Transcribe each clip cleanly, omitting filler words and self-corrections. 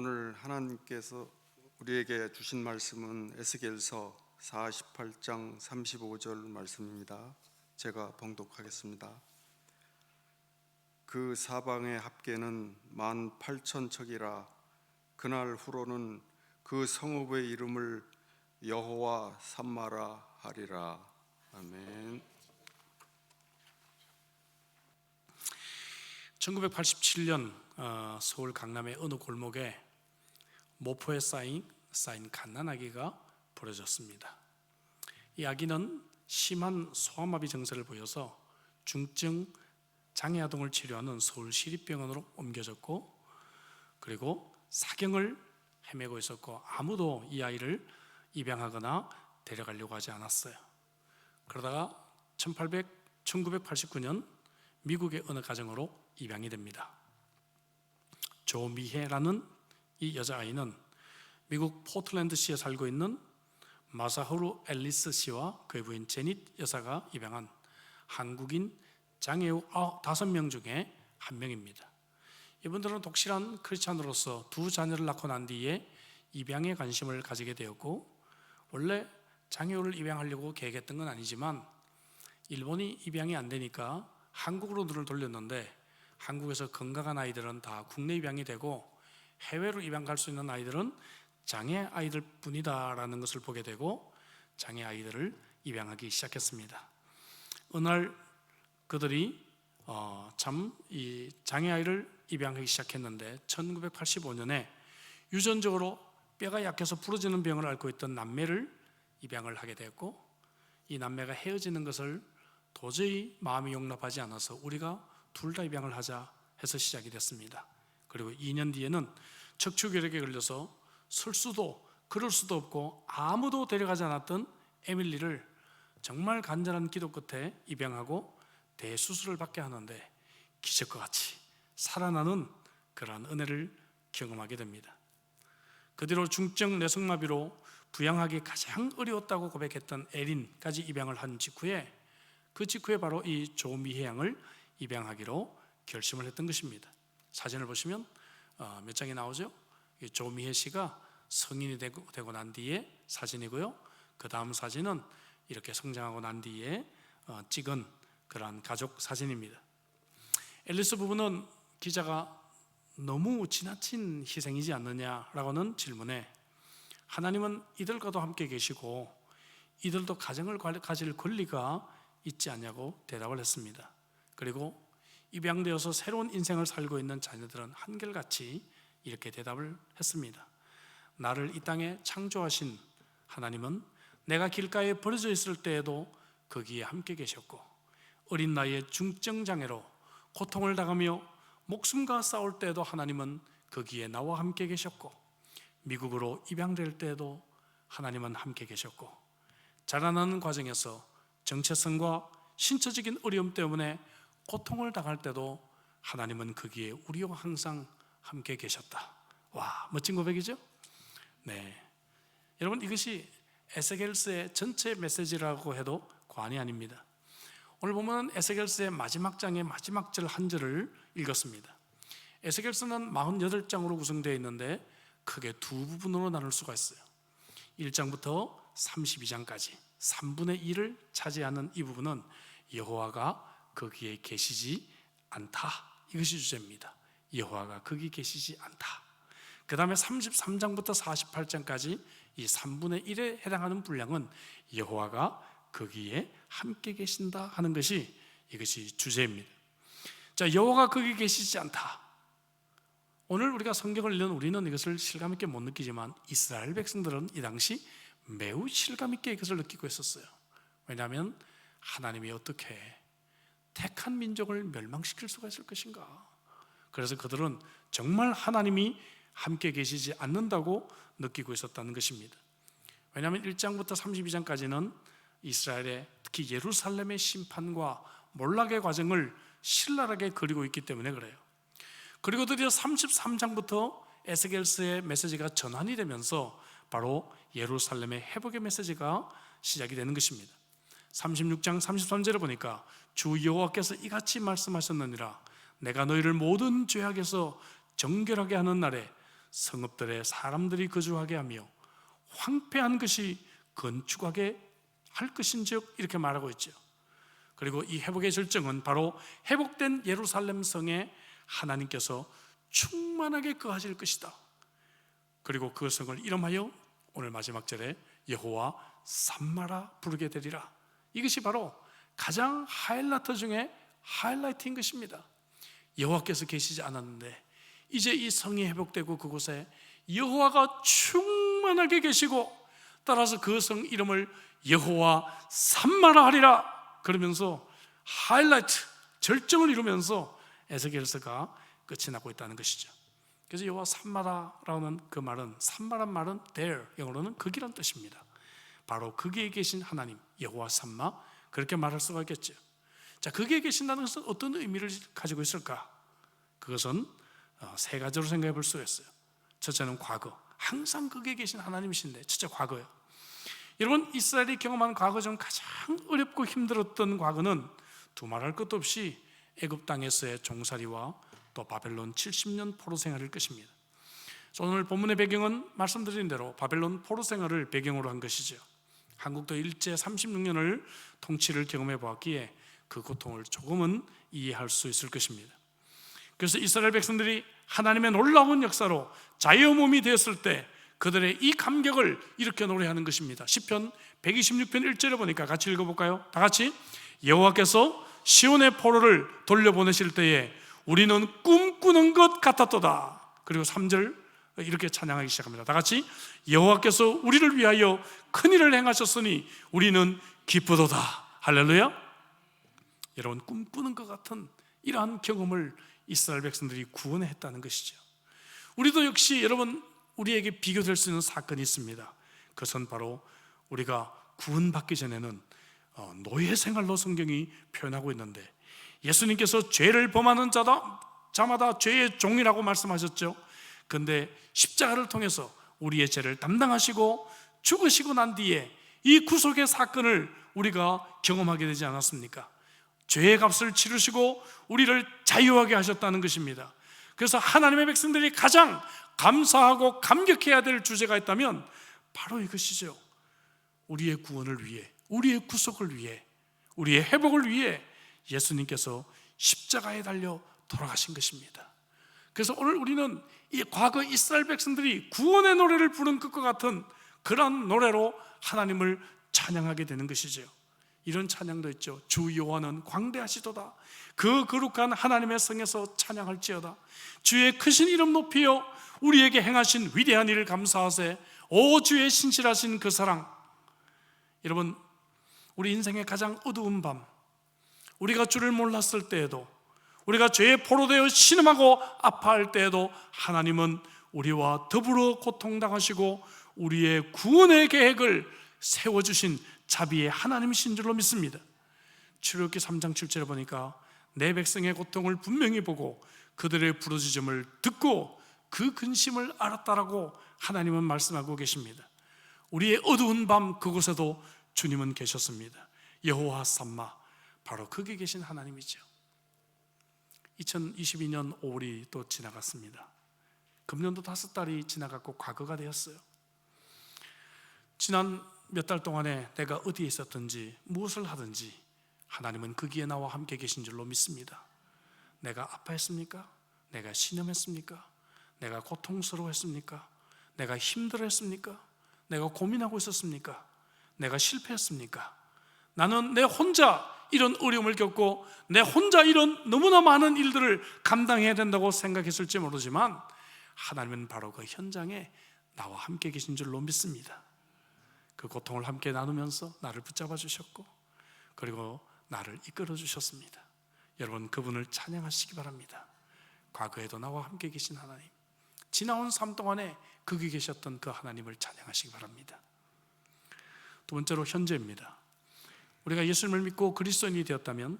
오늘 하나님께서 우리에게 주신 말씀은 에스겔서 48장 35절 말씀입니다. 제가 봉독하겠습니다. 그 사방의 합계는 18,000척이라 그날 후로는 그 성읍의 이름을 여호와 삼마라 하리라. 아멘. 1987년 서울 강남의 어느 골목에 모포에 쌓인 갓난아기가 버려졌습니다. 이 아기는 심한 소아마비 증세를 보여서 중증 장애아동을 치료하는 서울시립병원으로 옮겨졌고, 그리고 사경을 헤매고 있었고 아무도 이 아이를 입양하거나 데려가려고 하지 않았어요. 그러다가 1989년 미국의 어느 가정으로 입양이 됩니다. 조미혜라는 이 여자아이는 미국 포틀랜드시에 살고 있는 마사흐루 앨리스 씨와 그의 부인 제닛 여사가 입양한 한국인 장애우 5명 중에 한 명입니다. 이분들은 독실한 크리스찬으로서 두 자녀를 낳고 난 뒤에 입양에 관심을 가지게 되었고, 원래 장애우를 입양하려고 계획했던 건 아니지만 일본이 입양이 안 되니까 한국으로 눈을 돌렸는데, 한국에서 건강한 아이들은 다 국내 입양이 되고 해외로 입양 갈 수 있는 아이들은 장애 아이들 뿐이다라는 것을 보게 되고 장애 아이들을 입양하기 시작했습니다. 어느 날 그들이 이 장애 아이를 입양하기 시작했는데, 1985년에 유전적으로 뼈가 약해서 부러지는 병을 앓고 있던 남매를 입양을 하게 되었고, 이 남매가 헤어지는 것을 도저히 마음이 용납하지 않아서 우리가 둘 다 입양을 하자 해서 시작이 됐습니다. 그리고 2년 뒤에는 척추결핵에 걸려서 설 수도 걸을 수도 없고 아무도 데려가지 않았던 에밀리를 정말 간절한 기도 끝에 입양하고 대수술을 받게 하는데 기적과 같이 살아나는 그러한 은혜를 경험하게 됩니다. 그 뒤로 중증 뇌성마비로 부양하기 가장 어려웠다고 고백했던 에린까지 입양을 한 직후에, 그 직후에 바로 이 조미혜 양을 입양하기로 결심을 했던 것입니다. 사진을 보시면 몇 장이 나오죠? 조미혜 씨가 성인이 되고 난 뒤에 사진이고요. 그 다음 사진은 이렇게 성장하고 난 뒤에 찍은 그러한 가족 사진입니다. 앨리스 부부는 기자가 너무 지나친 희생이지 않느냐라고는 질문에, 하나님은 이들과도 함께 계시고 이들도 가정을 가질 권리가 있지 않냐고 대답을 했습니다. 그리고 입양되어서 새로운 인생을 살고 있는 자녀들은 한결같이 이렇게 대답을 했습니다. 나를 이 땅에 창조하신 하나님은 내가 길가에 버려져 있을 때에도 거기에 함께 계셨고, 어린 나이에 중증장애로 고통을 당하며 목숨과 싸울 때에도 하나님은 거기에 나와 함께 계셨고, 미국으로 입양될 때에도 하나님은 함께 계셨고, 자라나는 과정에서 정체성과 신체적인 어려움 때문에 고통을 당할 때도 하나님은 거기에 우리와 항상 함께 계셨다. 와, 멋진 고백이죠? 네, 여러분, 이것이 에스겔서의 전체 메시지라고 해도 과언이 아닙니다. 오늘 보면 에스겔서의 마지막 장의 마지막 절 한 절을 읽었습니다. 에스겔서는 48장으로 구성되어 있는데 크게 두 부분으로 나눌 수가 있어요. 1장부터 32장까지 3분의 1을 차지하는 이 부분은 여호와가 거기에 계시지 않다, 이것이 주제입니다. 여호와가 거기 계시지 않다. 그 다음에 33장부터 48장까지 이 3분의 1에 해당하는 분량은 여호와가 거기에 함께 계신다 하는 것이, 이것이 주제입니다. 자, 여호와가 거기 계시지 않다. 오늘 우리가 성경을 읽는 우리는 이것을 실감 있게 못 느끼지만 이스라엘 백성들은 이 당시 매우 실감 있게 이것을 느끼고 있었어요. 왜냐하면 하나님이 어떻게 택한 민족을 멸망시킬 수가 있을 것인가. 그래서 그들은 정말 하나님이 함께 계시지 않는다고 느끼고 있었다는 것입니다. 왜냐하면 1장부터 32장까지는 이스라엘의, 특히 예루살렘의 심판과 몰락의 과정을 신랄하게 그리고 있기 때문에 그래요. 그리고 드디어 33장부터 에스겔서의 메시지가 전환이 되면서 바로 예루살렘의 회복의 메시지가 시작이 되는 것입니다. 36장 33절에 보니까 주 여호와께서 이같이 말씀하셨느니라, 내가 너희를 모든 죄악에서 정결하게 하는 날에 성읍들에 사람들이 거주하게 하며 황폐한 것이 건축하게 할 것인즉 이렇게 말하고 있죠. 그리고 이 회복의 절정은 바로 회복된 예루살렘 성에 하나님께서 충만하게 거하실 것이다. 그리고 그 성을 이름하여 오늘 마지막 절에 여호와 삼마라 부르게 되리라. 이것이 바로 가장 하이라이트 중에 하이라이트인 것입니다. 여호와께서 계시지 않았는데 이제 이 성이 회복되고 그곳에 여호와가 충만하게 계시고 따라서 그 성 이름을 여호와 삼마라 하리라 그러면서 하이라이트, 절정을 이루면서 에스겔서가 끝이 나고 있다는 것이죠. 그래서 여호와 삼마라라는 그 말은, 삼마란 말은 there, 영어로는 거기란 뜻입니다. 바로 거기에 계신 하나님 여호와 삼마, 그렇게 말할 수가 있겠죠. 자, 거기에 계신다는 것은 어떤 의미를 가지고 있을까? 그것은 세 가지로 생각해 볼 수가 있어요. 첫째는 과거, 항상 거기에 계신 하나님이신데 첫째 과거예요. 여러분, 이스라엘이 경험한 과거 중 가장 어렵고 힘들었던 과거는 두말할 것도 없이 애굽 땅에서의 종살이와 또 바벨론 70년 포로 생활일 것입니다. 오늘 본문의 배경은 말씀드린 대로 바벨론 포로 생활을 배경으로 한 것이죠. 한국도 일제 36년을 통치를 경험해 보았기에 그 고통을 조금은 이해할 수 있을 것입니다. 그래서 이스라엘 백성들이 하나님의 놀라운 역사로 자유의 몸이 되었을 때 그들의 이 감격을 이렇게 노래하는 것입니다. 시편 126편 1절에 보니까 같이 읽어볼까요? 다 같이. 여호와께서 시온의 포로를 돌려보내실 때에 우리는 꿈꾸는 것 같았도다. 그리고 3절 이렇게 찬양하기 시작합니다. 다 같이. 여호와께서 우리를 위하여 큰일을 행하셨으니 우리는 기쁘도다. 할렐루야. 여러분, 꿈꾸는 것 같은 이러한 경험을 이스라엘 백성들이 구원했다는 것이죠. 우리도 역시 여러분, 우리에게 비교될 수 있는 사건이 있습니다. 그것은 바로 우리가 구원받기 전에는 노예 생활로 성경이 표현하고 있는데, 예수님께서 죄를 범하는 자마다 죄의 종이라고 말씀하셨죠. 그런데 십자가를 통해서 우리의 죄를 담당하시고 죽으시고 난 뒤에 이 구속의 사건을 우리가 경험하게 되지 않았습니까? 죄의 값을 치르시고 우리를 자유하게 하셨다는 것입니다. 그래서 하나님의 백성들이 가장 감사하고 감격해야 될 주제가 있다면 바로 이것이죠. 우리의 구원을 위해, 우리의 구속을 위해, 우리의 회복을 위해 예수님께서 십자가에 달려 돌아가신 것입니다. 그래서 오늘 우리는 이 과거 이스라엘 백성들이 구원의 노래를 부른 것과 같은 그런 노래로 하나님을 찬양하게 되는 것이죠. 이런 찬양도 있죠. 주 여호와는 광대하시도다. 그 거룩한 하나님의 성에서 찬양할지어다. 주의 크신 이름 높이여 우리에게 행하신 위대한 일을 감사하세. 오 주의 신실하신 그 사랑. 여러분, 우리 인생의 가장 어두운 밤, 우리가 주를 몰랐을 때에도, 우리가 죄에 포로되어 신음하고 아파할 때에도 하나님은 우리와 더불어 고통당하시고 우리의 구원의 계획을 세워주신 자비의 하나님이신 줄로 믿습니다. 출애굽기 3장 7절에 보니까 내 백성의 고통을 분명히 보고 그들의 부르짖음을 듣고 그 근심을 알았다라고 하나님은 말씀하고 계십니다. 우리의 어두운 밤 그곳에도 주님은 계셨습니다. 여호와 삼마, 바로 거기 계신 하나님이죠. 2022년 5월이 또 지나갔습니다. 금년도 5달이 지나갔고 과거가 되었어요. 지난 몇 달 동안에 내가 어디에 있었든지 무엇을 하든지 하나님은 거기에 나와 함께 계신 줄로 믿습니다. 내가 아파했습니까? 내가 신음했습니까? 내가 고통스러워했습니까? 내가 힘들어했습니까? 내가 고민하고 있었습니까? 내가 실패했습니까? 나는 내 혼자 이런 어려움을 겪고 내 혼자 이런 너무나 많은 일들을 감당해야 된다고 생각했을지 모르지만 하나님은 바로 그 현장에 나와 함께 계신 줄로 믿습니다. 그 고통을 함께 나누면서 나를 붙잡아 주셨고 그리고 나를 이끌어 주셨습니다. 여러분, 그분을 찬양하시기 바랍니다. 과거에도 나와 함께 계신 하나님, 지나온 삶 동안에 거기 계셨던 그 하나님을 찬양하시기 바랍니다. 두 번째로 현재입니다. 우리가 예수님을 믿고 그리스도인이 되었다면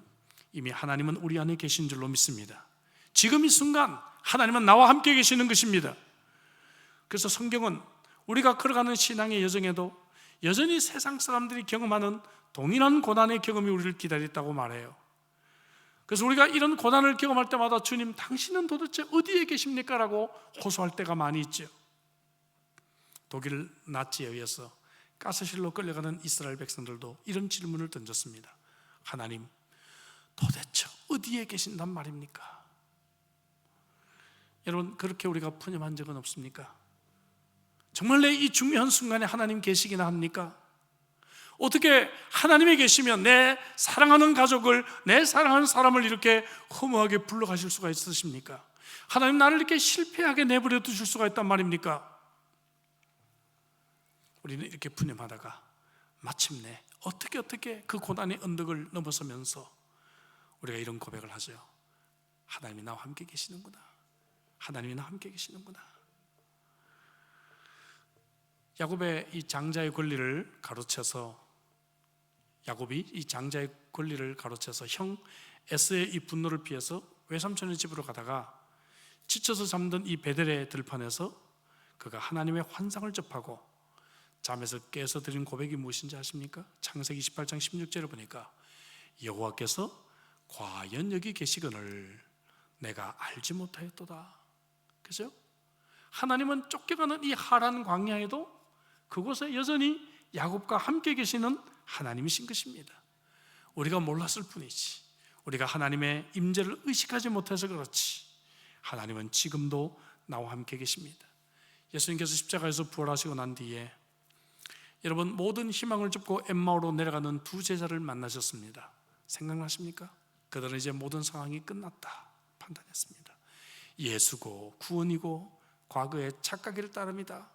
이미 하나님은 우리 안에 계신 줄로 믿습니다. 지금 이 순간 하나님은 나와 함께 계시는 것입니다. 그래서 성경은 우리가 걸어가는 신앙의 여정에도 여전히 세상 사람들이 경험하는 동일한 고난의 경험이 우리를 기다렸다고 말해요. 그래서 우리가 이런 고난을 경험할 때마다 주님 당신은 도대체 어디에 계십니까? 라고 호소할 때가 많이 있죠. 독일 나치에 의해서 가스실로 끌려가는 이스라엘 백성들도 이런 질문을 던졌습니다. 하나님, 도대체 어디에 계신단 말입니까? 여러분, 그렇게 우리가 푸념한 적은 없습니까? 정말 내 이 중요한 순간에 하나님 계시기나 합니까? 어떻게 하나님이 계시면 내 사랑하는 가족을, 내 사랑하는 사람을 이렇게 허무하게 불러가실 수가 있으십니까? 하나님, 나를 이렇게 실패하게 내버려 두실 수가 있단 말입니까? 우리는 이렇게 푸념하다가 마침내 어떻게 그 고난의 언덕을 넘어서면서 우리가 이런 고백을 하죠. 하나님이 나와 함께 계시는구나. 하나님이 나와 함께 계시는구나. 야곱의 이 장자의 권리를 가로채서 야곱이 이 장자의 권리를 가로채서 형 에스의 이 분노를 피해서 외삼촌의 집으로 가다가 지쳐서 잠든 이 베델의 들판에서 그가 하나님의 환상을 접하고 잠에서 깨서 드린 고백이 무엇인지 아십니까? 창세기 28장 16절을 보니까 여호와께서 과연 여기 계시거늘 내가 알지 못하였도다. 그죠? 하나님은 쫓겨가는 이 하란 광야에도 그곳에 여전히 야곱과 함께 계시는 하나님이신 것입니다. 우리가 몰랐을 뿐이지, 우리가 하나님의 임재를 의식하지 못해서 그렇지, 하나님은 지금도 나와 함께 계십니다. 예수님께서 십자가에서 부활하시고 난 뒤에 여러분 모든 희망을 접고 엠마오로 내려가는 두 제자를 만나셨습니다. 생각나십니까? 그들은 이제 모든 상황이 끝났다 판단했습니다. 예수고 구원이고 과거의 착각일 따름이다.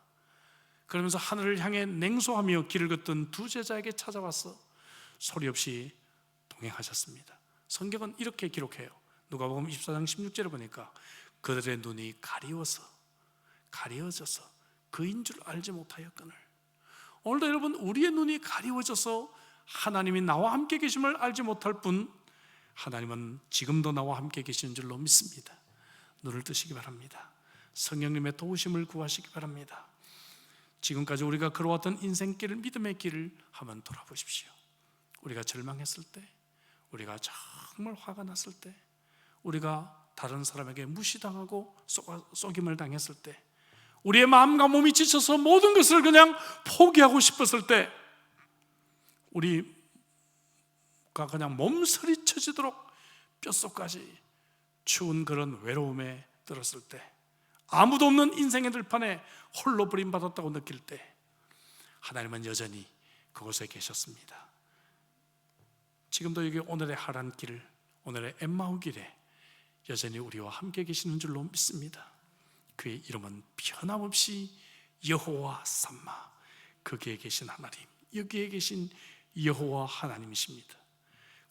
그러면서 하늘을 향해 냉소하며 길을 걷던 두 제자에게 찾아와서 소리 없이 동행하셨습니다. 성경은 이렇게 기록해요. 누가복음 24장 16절에 보니까 그들의 눈이 가리워져서 그인 줄 알지 못하였거늘. 오늘도 여러분, 우리의 눈이 가리워져서 하나님이 나와 함께 계심을 알지 못할 뿐 하나님은 지금도 나와 함께 계시는 줄로 믿습니다. 눈을 뜨시기 바랍니다. 성령님의 도우심을 구하시기 바랍니다. 지금까지 우리가 걸어왔던 인생길, 믿음의 길을 한번 돌아보십시오. 우리가 절망했을 때, 우리가 정말 화가 났을 때, 우리가 다른 사람에게 무시당하고 속임을 당했을 때, 우리의 마음과 몸이 지쳐서 모든 것을 그냥 포기하고 싶었을 때, 우리가 그냥 몸서리쳐지도록 뼛속까지 추운 그런 외로움에 들었을 때, 아무도 없는 인생의 들판에 홀로 버림받았다고 느낄 때 하나님은 여전히 그곳에 계셨습니다. 지금도 여기 오늘의 하란길, 오늘의 엠마오 길에 여전히 우리와 함께 계시는 줄로 믿습니다. 그의 이름은 변함없이 여호와 삼마, 거기에 계신 하나님, 여기에 계신 여호와 하나님이십니다.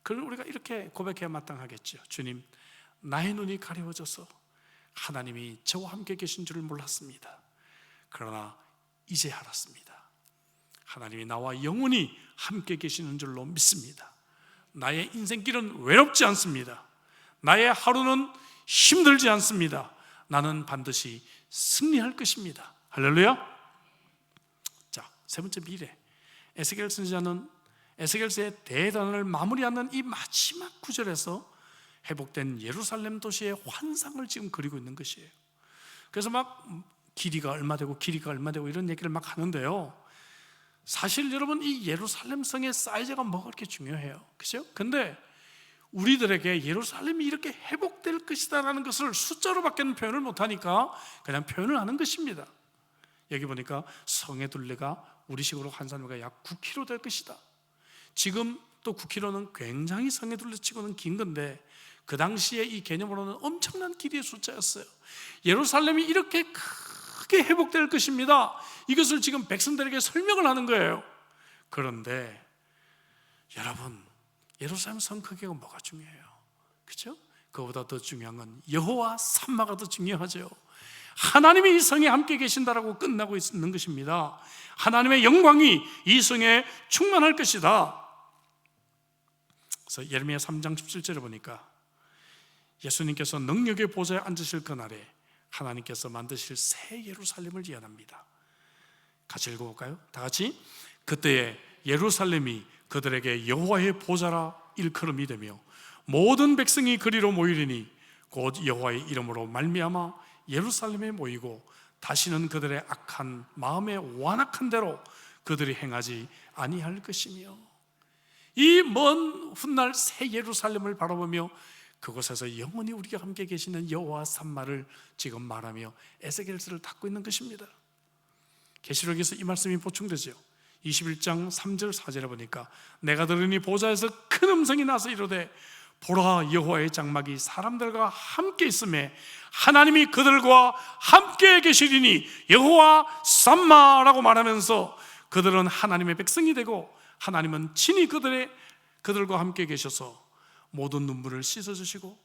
그걸 우리가 이렇게 고백해야 마땅하겠죠. 주님, 나의 눈이 가려워져서 하나님이 저와 함께 계신 줄을 몰랐습니다. 그러나 이제 알았습니다. 하나님이 나와 영원히 함께 계시는 줄로 믿습니다. 나의 인생길은 외롭지 않습니다. 나의 하루는 힘들지 않습니다. 나는 반드시 승리할 것입니다. 할렐루야. 자, 세 번째 미래. 에스겔 선지자는 에스겔서의 대단을 마무리하는 이 마지막 구절에서 회복된 예루살렘 도시의 환상을 지금 그리고 있는 것이에요. 그래서 막 길이가 얼마 되고 이런 얘기를 막 하는데요, 사실 여러분 이 예루살렘 성의 사이즈가 뭐가 그렇게 중요해요? 그죠? 근데 우리들에게 예루살렘이 이렇게 회복될 것이다라는 것을 숫자로밖에는 표현을 못하니까 그냥 표현을 하는 것입니다. 여기 보니까 성의 둘레가 우리식으로 환산하면 약 9km 될 것이다. 지금 또 9km는 굉장히 성의 둘레치고는 긴 건데 그 당시에 이 개념으로는 엄청난 길이의 숫자였어요. 예루살렘이 이렇게 크게 회복될 것입니다. 이것을 지금 백성들에게 설명을 하는 거예요. 그런데 여러분, 예루살렘 성 크기가 뭐가 중요해요? 그렇죠? 그보다 더 중요한 건 여호와 삼마가 더 중요하죠. 하나님이 이 성에 함께 계신다라고 끝나고 있는 것입니다. 하나님의 영광이 이 성에 충만할 것이다. 그래서 예레미야 3장 17절에 보니까 예수님께서 능력의 보좌에 앉으실 그날에 하나님께서 만드실 새 예루살렘을 예언합니다. 같이 읽어볼까요? 다 같이. 그때에 예루살렘이 그들에게 여호와의 보좌라 일컬음이 되며 모든 백성이 그리로 모이리니 곧 여호와의 이름으로 말미암아 예루살렘에 모이고 다시는 그들의 악한 마음에 완악한 대로 그들이 행하지 아니할 것이며, 이 먼 훗날 새 예루살렘을 바라보며 그곳에서 영원히 우리가 함께 계시는 여호와 산마를 지금 말하며 에스겔서를 닫고 있는 것입니다. 계시록에서 이 말씀이 보충되죠. 21장 3절 4절에 보니까 내가 들으니 보좌에서 큰 음성이 나서 이르되 보라, 여호와의 장막이 사람들과 함께 있음에 하나님이 그들과 함께 계시리니 여호와 삼마라고 말하면서 그들은 하나님의 백성이 되고 하나님은 친히 그들과 함께 계셔서 모든 눈물을 씻어주시고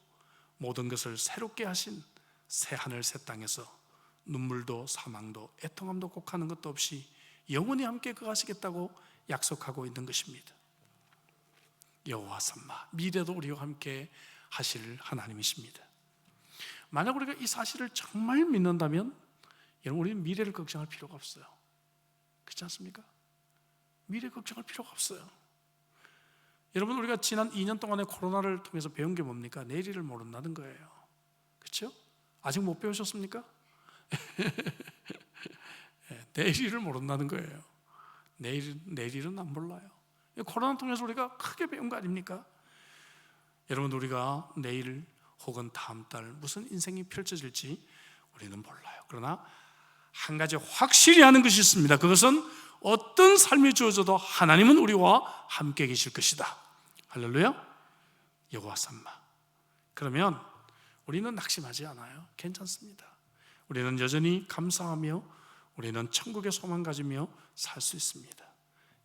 모든 것을 새롭게 하신 새 하늘 새 땅에서 눈물도 사망도 애통함도 곡하는 것도 없이 영원히 함께 거하시겠다고 약속하고 있는 것입니다. 여호와 삼마, 미래도 우리와 함께 하실 하나님이십니다. 만약 우리가 이 사실을 정말 믿는다면 여러분, 우리는 미래를 걱정할 필요가 없어요. 그렇지 않습니까? 미래 걱정할 필요가 없어요. 여러분, 우리가 지난 2년 동안의 코로나를 통해서 배운 게 뭡니까? 내일을 모른다는 거예요. 그렇죠? 아직 못 배우셨습니까? 내일을 모른다는 거예요. 내일은 안 몰라요. 코로나 통해서 우리가 크게 배운 거 아닙니까? 여러분, 우리가 내일 혹은 다음 달 무슨 인생이 펼쳐질지 우리는 몰라요. 그러나 한 가지 확실히 하는 것이 있습니다. 그것은 어떤 삶이 주어져도 하나님은 우리와 함께 계실 것이다. 할렐루야. 여호와 삼마. 그러면 우리는 낙심하지 않아요. 괜찮습니다. 우리는 여전히 감사하며 우리는 천국의 소망 가지며 살 수 있습니다.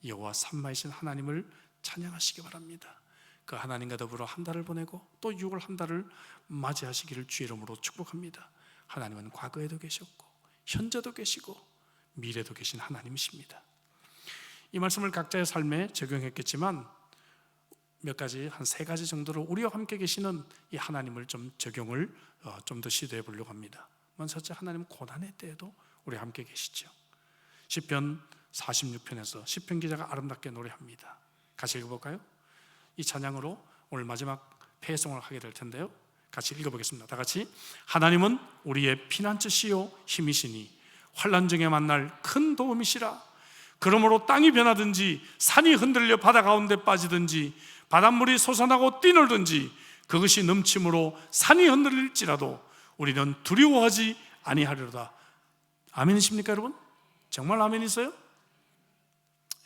여호와 삼마이신 하나님을 찬양하시기 바랍니다. 그 하나님과 더불어 한 달을 보내고 또 6월 한 달을 맞이하시기를 주의 이름으로 축복합니다. 하나님은 과거에도 계셨고 현재도 계시고 미래도 계신 하나님이십니다. 이 말씀을 각자의 삶에 적용했겠지만 몇 가지, 한 3가지 정도로 우리와 함께 계시는 이 하나님을 좀 적용을 좀 더 시도해 보려고 합니다. 먼저, 하나님 고난의 때에도 우리와 함께 계시죠. 시편 46편에서 시편 기자가 아름답게 노래합니다. 같이 읽어볼까요? 이 찬양으로 오늘 마지막 폐송을 하게 될 텐데요, 같이 읽어보겠습니다. 다 같이. 하나님은 우리의 피난처시요 힘이시니 환난 중에 만날 큰 도움이시라. 그러므로 땅이 변하든지 산이 흔들려 바다 가운데 빠지든지 바닷물이 솟아나고 뛰놀든지 그것이 넘침으로 산이 흔들릴지라도 우리는 두려워하지 아니하리로다. 아멘이십니까 여러분? 정말 아멘이세요?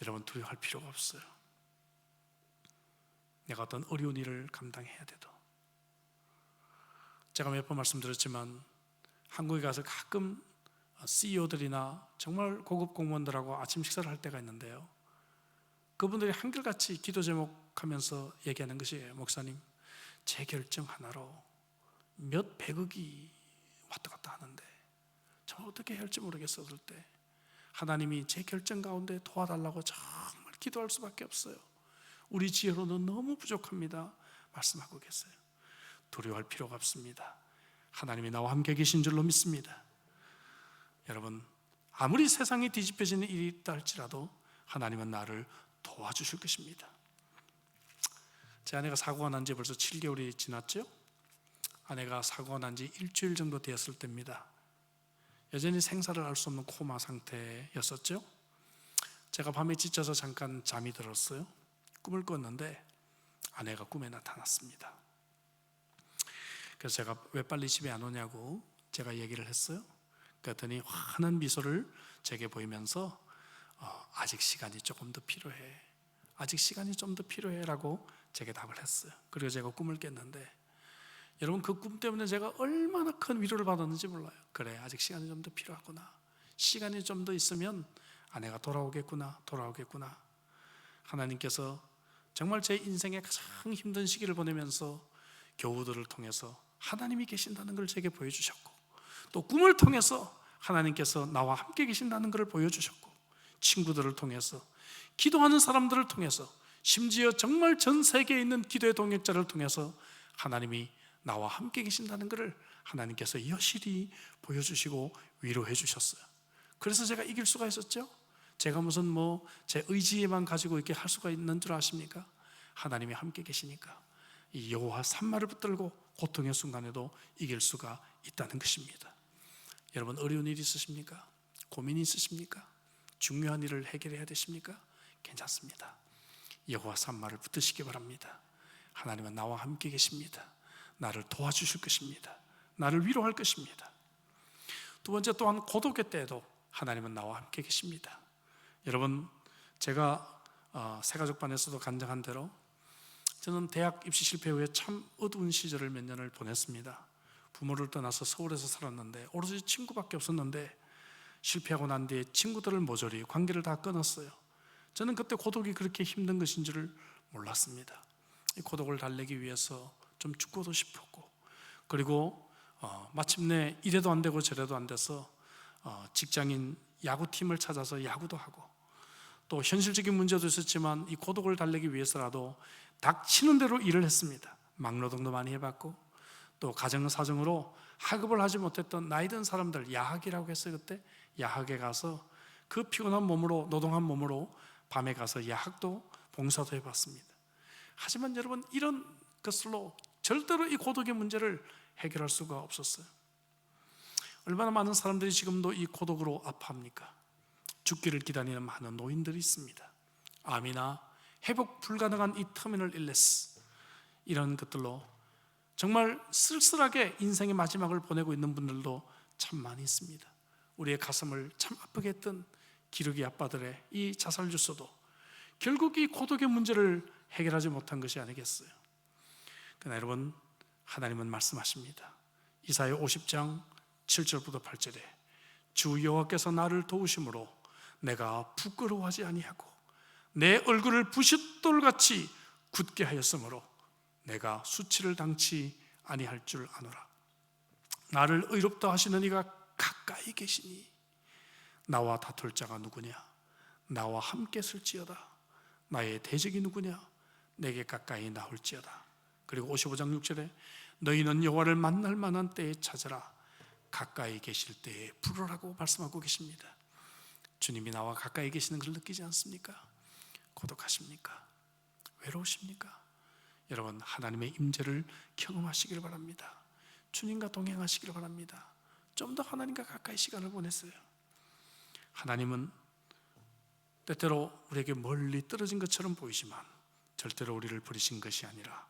여러분, 두려워할 필요가 없어요. 내가 어떤 어려운 일을 감당해야 돼도, 제가 몇 번 말씀드렸지만 한국에 가서 가끔 CEO들이나 정말 고급 공무원들하고 아침 식사를 할 때가 있는데요, 그분들이 한결같이 기도 제목하면서 얘기하는 것이에요. 목사님, 제 결정 하나로 몇 백억이 왔다 갔다 하는데 정말 어떻게 해야 할지 모르겠었을 때 하나님이 제 결정 가운데 도와달라고 정말 기도할 수밖에 없어요. 우리 지혜로는 너무 부족합니다 말씀하고 계세요. 두려워할 필요가 없습니다. 하나님이 나와 함께 계신 줄로 믿습니다. 여러분, 아무리 세상이 뒤집혀지는 일이 있다 할지라도 하나님은 나를 도와주실 것입니다. 제 아내가 사고가 난 지 벌써 7개월이 지났죠. 아내가 사고가 난 지 일주일 정도 되었을 때입니다. 여전히 생사를 알 수 없는 코마 상태였었죠. 제가 밤에 지쳐서 잠깐 잠이 들었어요. 꿈을 꿨는데 아내가 꿈에 나타났습니다. 그래서 제가 왜 빨리 집에 안 오냐고 제가 얘기를 했어요. 그랬더니 환한 미소를 제게 보이면서 아직 시간이 조금 더 필요해, 아직 시간이 좀 더 필요해 라고 제게 답을 했어요. 그리고 제가 꿈을 깼는데 여러분, 그 꿈 때문에 제가 얼마나 큰 위로를 받았는지 몰라요. 그래, 아직 시간이 좀 더 필요하구나, 시간이 좀 더 있으면 아내가 돌아오겠구나. 하나님께서 정말 제 인생의 가장 힘든 시기를 보내면서 교우들을 통해서 하나님이 계신다는 걸 제게 보여주셨고, 또 꿈을 통해서 하나님께서 나와 함께 계신다는 걸 보여주셨고, 친구들을 통해서, 기도하는 사람들을 통해서, 심지어 정말 전 세계에 있는 기도의 동역자를 통해서 하나님이 나와 함께 계신다는 것을 하나님께서 여실히 보여주시고 위로해 주셨어요. 그래서 제가 이길 수가 있었죠. 제가 무슨 제 의지에만 가지고 이렇게 할 수가 있는 줄 아십니까? 하나님이 함께 계시니까. 이 여호와 산마를 붙들고 고통의 순간에도 이길 수가 있다는 것입니다. 여러분, 어려운 일 있으십니까? 고민이 있으십니까? 중요한 일을 해결해야 되십니까? 괜찮습니다. 여호와 산마를 붙드시기 바랍니다. 하나님은 나와 함께 계십니다. 나를 도와주실 것입니다. 나를 위로할 것입니다. 두 번째, 또한 고독의 때에도 하나님은 나와 함께 계십니다. 여러분, 제가 새가족반에서도 간증한 대로 저는 대학 입시 실패 후에 참 어두운 시절을 몇 년을 보냈습니다. 부모를 떠나서 서울에서 살았는데 오로지 친구밖에 없었는데 실패하고 난 뒤에 친구들을 모조리 관계를 다 끊었어요. 저는 그때 고독이 그렇게 힘든 것인 줄을 몰랐습니다. 이 고독을 달래기 위해서 좀 죽고도 싶었고, 그리고 마침내 이래도 안 되고 저래도 안 돼서 직장인 야구팀을 찾아서 야구도 하고, 또 현실적인 문제도 있었지만 이 고독을 달래기 위해서라도 닥치는 대로 일을 했습니다. 막노동도 많이 해봤고, 또 가정사정으로 학업을 하지 못했던 나이 든 사람들, 야학이라고 했어요. 그때 야학에 가서 그 피곤한 몸으로, 노동한 몸으로 밤에 가서 야학도 봉사도 해봤습니다. 하지만 여러분, 이런 것으로 절대로 이 고독의 문제를 해결할 수가 없었어요. 얼마나 많은 사람들이 지금도 이 고독으로 아파합니까? 죽기를 기다리는 많은 노인들이 있습니다. 암이나 회복 불가능한 이 터미널 일레스, 이런 것들로 정말 쓸쓸하게 인생의 마지막을 보내고 있는 분들도 참 많이 있습니다. 우리의 가슴을 참 아프게 했던 기러기 아빠들의 이 자살 뉴스도 결국 이 고독의 문제를 해결하지 못한 것이 아니겠어요. 그러나 여러분, 하나님은 말씀하십니다. 이사야 50장 7절부터 8절에 주 여호와께서 나를 도우심으로 내가 부끄러워하지 아니하고 내 얼굴을 부싯돌같이 굳게 하였으므로 내가 수치를 당치 아니할 줄 아노라. 나를 의롭다 하시는 이가 가까이 계시니 나와 다툴 자가 누구냐? 나와 함께 쓸지어다. 나의 대적이 누구냐? 내게 가까이 나올지어다. 그리고 55장 6절에 너희는 여호와를 만날 만한 때에 찾으라. 가까이 계실 때에 부르라고 말씀하고 계십니다. 주님이 나와 가까이 계시는 걸 느끼지 않습니까? 고독하십니까? 외로우십니까? 여러분, 하나님의 임재를 경험하시기를 바랍니다. 주님과 동행하시기를 바랍니다. 좀 더 하나님과 가까이 시간을 보냈어요. 하나님은 때때로 우리에게 멀리 떨어진 것처럼 보이지만 절대로 우리를 버리신 것이 아니라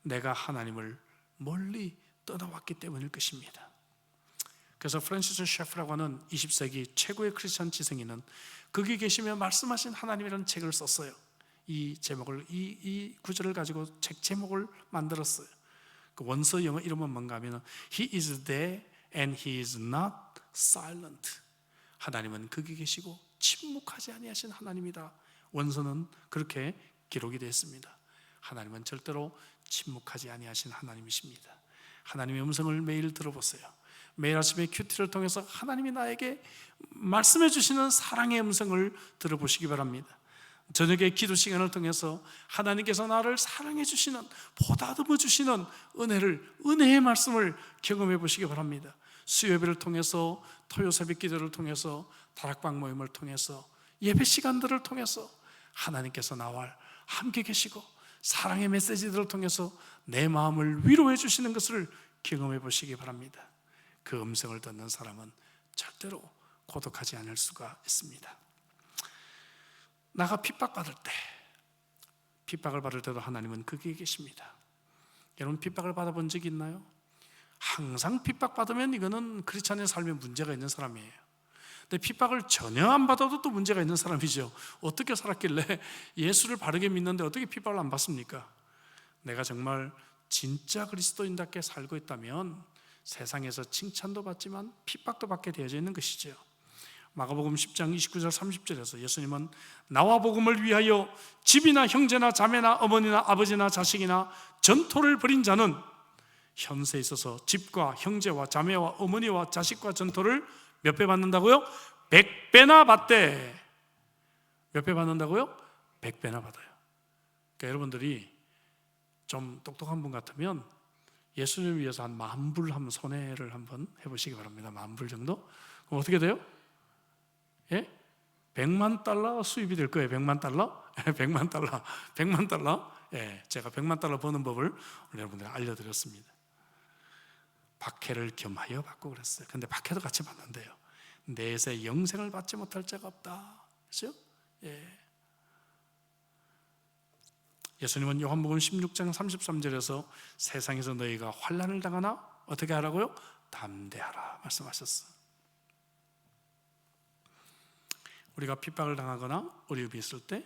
내가 하나님을 멀리 떠나왔기 때문일 것입니다. 그래서 프랜시스 셰프라고 하는 20세기 최고의 크리스천 지성인은 거기 계시며 말씀하신 하나님이라는 책을 썼어요. 이 제목을, 이 구절을 가지고 책 제목을 만들었어요. 그 원서 영어 이름은 뭔가 하면 He is there and He is not silent. 하나님은 거기 계시고 침묵하지 아니하신 하나님이다. 원서는 그렇게 기록이 되어 있습니다. 하나님은 절대로 침묵하지 아니하신 하나님이십니다. 하나님의 음성을 매일 들어보세요. 매일 아침에 큐티를 통해서 하나님이 나에게 말씀해 주시는 사랑의 음성을 들어보시기 바랍니다. 저녁에 기도 시간을 통해서 하나님께서 나를 사랑해 주시는, 보다듬어 주시는 은혜의 말씀을 경험해 보시기 바랍니다. 수요예배를 통해서, 토요 새벽 기도를 통해서, 다락방 모임을 통해서, 예배 시간들을 통해서 하나님께서 나와 함께 계시고 사랑의 메시지들을 통해서 내 마음을 위로해 주시는 것을 경험해 보시기 바랍니다. 그 음성을 듣는 사람은 절대로 고독하지 않을 수가 있습니다. 나가 핍박을 받을 때도 하나님은 거기에 계십니다. 여러분, 핍박을 받아본 적이 있나요? 항상 핍박받으면 이거는 크리스찬의 삶에 문제가 있는 사람이에요. 근데 핍박을 전혀 안 받아도 또 문제가 있는 사람이죠. 어떻게 살았길래 예수를 바르게 믿는데 어떻게 핍박을 안 받습니까? 내가 정말 진짜 그리스도인답게 살고 있다면 세상에서 칭찬도 받지만 핍박도 받게 되어져 있는 것이죠. 마가복음 10장 29절 30절에서 예수님은 나와 복음을 위하여 집이나 형제나 자매나 어머니나 아버지나 자식이나 전토를 벌인 자는 현세에 있어서 집과 형제와 자매와 어머니와 자식과 전토를 몇 배 받는다고요? 100배나 받대. 몇 배 받는다고요? 100배나 받아요. 그러니까 여러분들이 좀 똑똑한 분 같으면 예수님을 위해서 한 10,000불 한번 손해를 한번 해보시기 바랍니다. 10,000불 정도? 그럼 어떻게 돼요? 예? 100만 달러 수입이 될 거예요. 100만 달러? 100만 달러. 100만 달러? 제가 100만 달러 버는 법을 여러분들에게 알려드렸습니다. 박해를 겸하여 받고 그랬어요. 근데 박해도 같이 받는데요, 내세 영생을 받지 못할 자가 없다. 그렇죠? 예수님은 요한복음 16장 33절에서 세상에서 너희가 환난을 당하나 어떻게 하라고요? 담대하라 말씀하셨어요. 우리가 핍박을 당하거나 어려움이 있을 때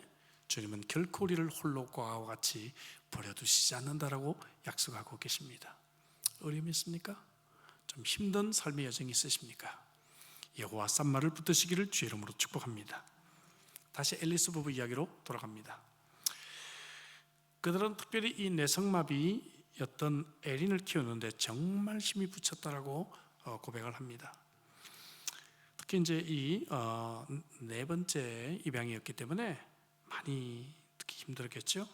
주님은 결코 우리를 홀로 과와 같이 버려두시지 않는다라고 약속하고 계십니다. 어려움이 있습니까? 좀 힘든 삶의 여정이 있으십니까? 여호와 쌈마를 붙드시기를 주의 이름으로 축복합니다. 다시 앨리스 부부 이야기로 돌아갑니다. 그들은 특별히 이 내성마비였던 에린을 키우는데 정말 힘이 붙였다라고 고백을 합니다. 특히 이제 이 네 번째 입양이었기 때문에 많이 특히 힘들었겠죠.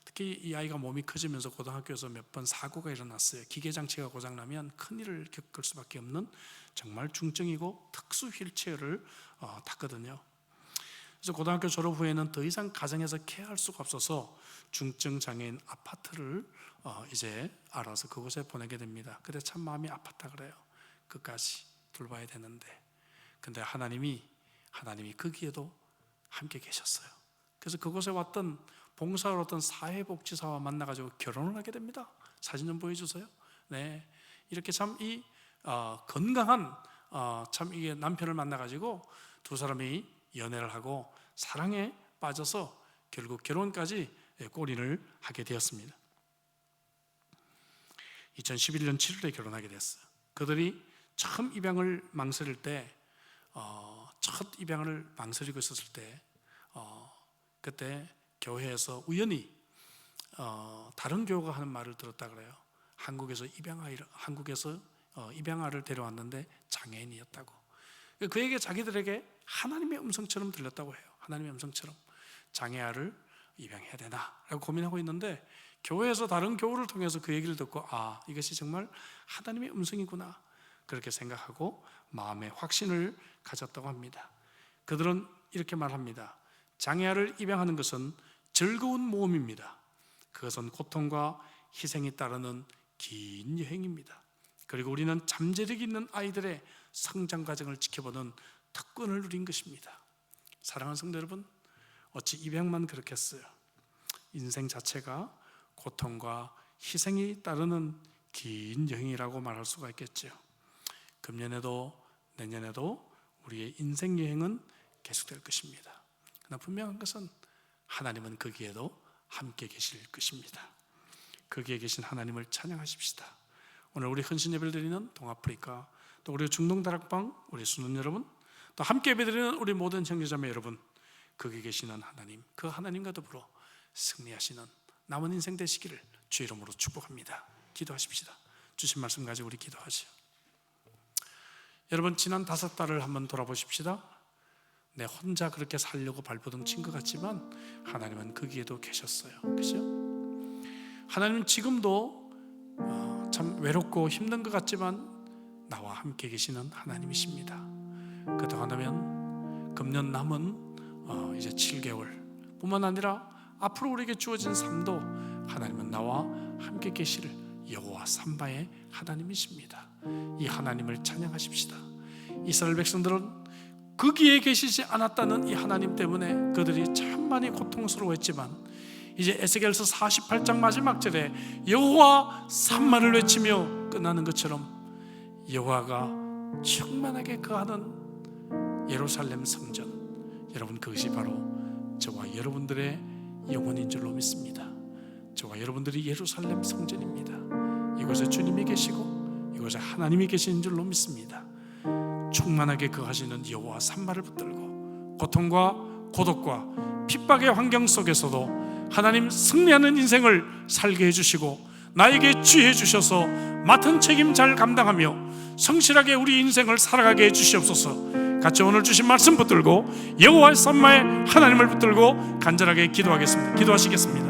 특히 이 아이가 몸이 커지면서 고등학교에서 몇 번 사고가 일어났어요. 기계장치가 고장나면 큰일을 겪을 수밖에 없는 정말 중증이고 특수 휠체어를 탔거든요. 그래서 고등학교 졸업 후에는 더 이상 가정에서 케어할 수가 없어서 중증 장애인 아파트를 이제 알아서 그곳에 보내게 됩니다. 근데 참 마음이 아팠다 그래요. 끝까지 돌봐야 되는데, 근데 하나님이 거기에도 함께 계셨어요. 그래서 그곳에 왔던 봉사하러 왔던 사회복지사와 만나가지고 결혼을 하게 됩니다. 사진 좀 보여주세요. 네, 이렇게 참 이 건강한 참 이게 남편을 만나가지고 두 사람이 연애를 하고 사랑에 빠져서 결국 결혼까지 골인을 하게 되었습니다. 2011년 7월에 결혼하게 됐어요. 그들이 처음 입양을 망설일 때, 첫 입양을 망설이고 있었을 때, 그때 교회에서 우연히 다른 교우가 하는 말을 들었다 그래요. 한국에서 입양아를 데려왔는데 장애인이었다고. 그에게 자기들에게 하나님의 음성처럼 들렸다고 해요. 하나님의 음성처럼 장애아를 입양해야 되나 라고 고민하고 있는데, 교회에서 다른 교우를 통해서 그 얘기를 듣고 이것이 정말 하나님의 음성이구나 그렇게 생각하고 마음의 확신을 가졌다고 합니다. 그들은 이렇게 말합니다. 장애아를 입양하는 것은 즐거운 모험입니다. 그것은 고통과 희생이 따르는 긴 여행입니다. 그리고 우리는 잠재력이 있는 아이들의 성장 과정을 지켜보는 특권을 누린 것입니다. 사랑하는 성도 여러분, 어찌 입양만 그렇겠어요? 인생 자체가 고통과 희생이 따르는 긴 여행이라고 말할 수가 있겠죠. 금년에도 내년에도 우리의 인생 여행은 계속될 것입니다. 그러나 분명한 것은 하나님은 거기에도 함께 계실 것입니다. 거기에 계신 하나님을 찬양하십시다. 오늘 우리 헌신 예배를 드리는 동아프리카, 또 우리 중동다락방 우리 수능 여러분, 또 함께 예배드리는 우리 모든 형제자매 여러분, 거기 계시는 하나님, 그 하나님과 더불어 승리하시는 남은 인생 되시기를 주의 이름으로 축복합니다. 기도하십시다. 주신 말씀 가지고 우리 기도하죠. 여러분, 지난 5달을 한번 돌아보십시다. 내 혼자 그렇게 살려고 발버둥 친 것 같지만 하나님은 거기에도 계셨어요. 그렇죠? 하나님은 지금도 참 외롭고 힘든 것 같지만 나와 함께 계시는 하나님이십니다. 그동안 하면 금년 남은 이제 7개월 뿐만 아니라 앞으로 우리에게 주어진 삶도 하나님은 나와 함께 계시를 여호와 삼바의 하나님이십니다. 이 하나님을 찬양하십시다. 이스라엘 백성들은 거기에 계시지 않았다는 이 하나님 때문에 그들이 참 많이 고통스러워했지만, 이제 에스겔서 48장 마지막 절에 여호와 삼마를 외치며 끝나는 것처럼 여호와가 충만하게 거하는 예루살렘 성전, 여러분 그것이 바로 저와 여러분들의 영혼인 줄로 믿습니다. 저와 여러분들이 예루살렘 성전입니다. 이곳에 주님이 계시고 이곳에 하나님이 계시는 줄로 믿습니다. 충만하게 거하시는 여호와 삼마를 붙들고 고통과 고독과 핍박의 환경 속에서도 하나님 승리하는 인생을 살게 해주시고 나에게 주의해 주셔서 맡은 책임 잘 감당하며 성실하게 우리 인생을 살아가게 해주시옵소서. 같이 오늘 주신 말씀 붙들고 여호와 삼마의 하나님을 붙들고 간절하게 기도하겠습니다. 기도하시겠습니다.